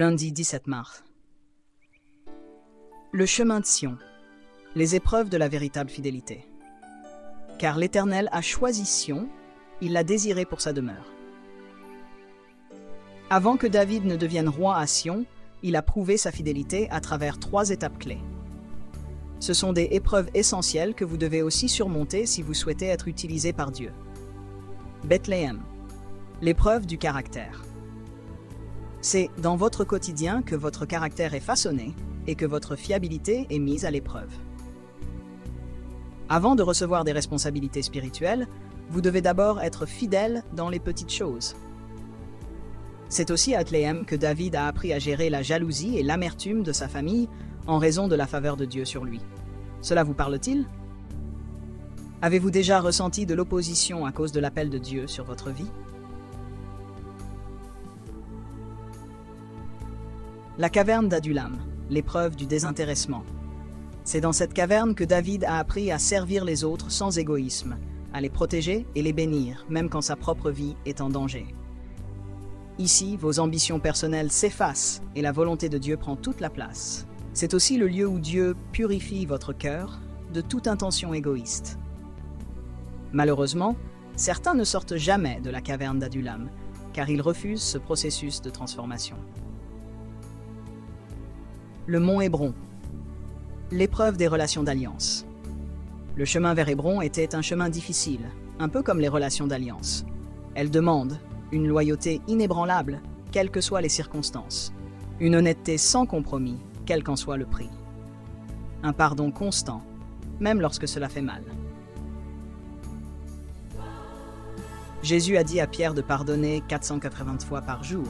Lundi 17 mars. Le chemin de Sion. Les épreuves de la véritable fidélité. Car l'Éternel a choisi Sion, il l'a désiré pour sa demeure. Avant que David ne devienne roi à Sion, il a prouvé sa fidélité à travers 3 étapes clés. Ce sont des épreuves essentielles que vous devez aussi surmonter si vous souhaitez être utilisé par Dieu. Bethléem. L'épreuve du caractère. C'est dans votre quotidien que votre caractère est façonné et que votre fiabilité est mise à l'épreuve. Avant de recevoir des responsabilités spirituelles, vous devez d'abord être fidèle dans les petites choses. C'est aussi à Bethléem que David a appris à gérer la jalousie et l'amertume de sa famille en raison de la faveur de Dieu sur lui. Cela vous parle-t-il? Avez-vous déjà ressenti de l'opposition à cause de l'appel de Dieu sur votre vie? La caverne d'Adullam, l'épreuve du désintéressement. C'est dans cette caverne que David a appris à servir les autres sans égoïsme, à les protéger et les bénir, même quand sa propre vie est en danger. Ici, vos ambitions personnelles s'effacent et la volonté de Dieu prend toute la place. C'est aussi le lieu où Dieu purifie votre cœur de toute intention égoïste. Malheureusement, certains ne sortent jamais de la caverne d'Adullam, car ils refusent ce processus de transformation. Le mont Hébron. L'épreuve des relations d'alliance. Le chemin vers Hébron était un chemin difficile, un peu comme les relations d'alliance. Elle demande une loyauté inébranlable, quelles que soient les circonstances, une honnêteté sans compromis, quel qu'en soit le prix, un pardon constant, même lorsque cela fait mal. Jésus a dit à Pierre de pardonner 480 fois par jour,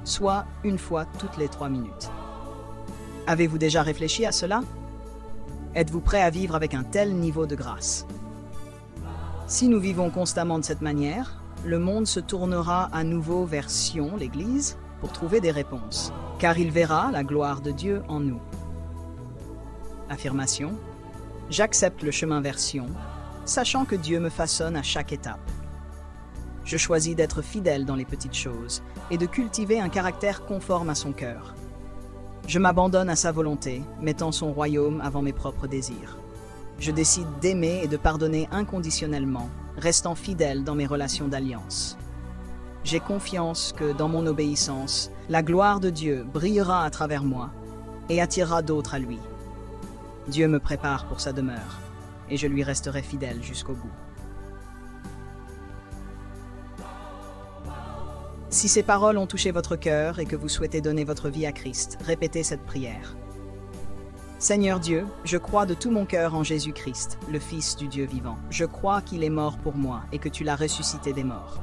soit une fois toutes les 3 minutes. Avez-vous déjà réfléchi à cela? Êtes-vous prêt à vivre avec un tel niveau de grâce? Si nous vivons constamment de cette manière, le monde se tournera à nouveau vers Sion, l'Église, pour trouver des réponses, car il verra la gloire de Dieu en nous. Affirmation. J'accepte le chemin vers Sion, sachant que Dieu me façonne à chaque étape. Je choisis d'être fidèle dans les petites choses et de cultiver un caractère conforme à son cœur. Je m'abandonne à sa volonté, mettant son royaume avant mes propres désirs. Je décide d'aimer et de pardonner inconditionnellement, restant fidèle dans mes relations d'alliance. J'ai confiance que, dans mon obéissance, la gloire de Dieu brillera à travers moi et attirera d'autres à lui. Dieu me prépare pour sa demeure, et je lui resterai fidèle jusqu'au bout. Si ces paroles ont touché votre cœur et que vous souhaitez donner votre vie à Christ, répétez cette prière. Seigneur Dieu, je crois de tout mon cœur en Jésus-Christ, le Fils du Dieu vivant. Je crois qu'il est mort pour moi et que tu l'as ressuscité des morts.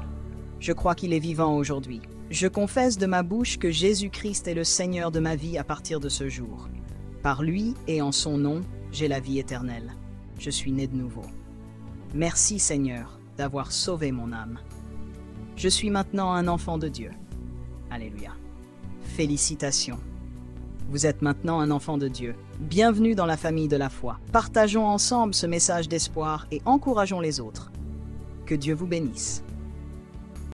Je crois qu'il est vivant aujourd'hui. Je confesse de ma bouche que Jésus-Christ est le Seigneur de ma vie à partir de ce jour. Par lui et en son nom, j'ai la vie éternelle. Je suis né de nouveau. Merci Seigneur d'avoir sauvé mon âme. Je suis maintenant un enfant de Dieu. Alléluia. Félicitations. Vous êtes maintenant un enfant de Dieu. Bienvenue dans la famille de la foi. Partageons ensemble ce message d'espoir et encourageons les autres. Que Dieu vous bénisse.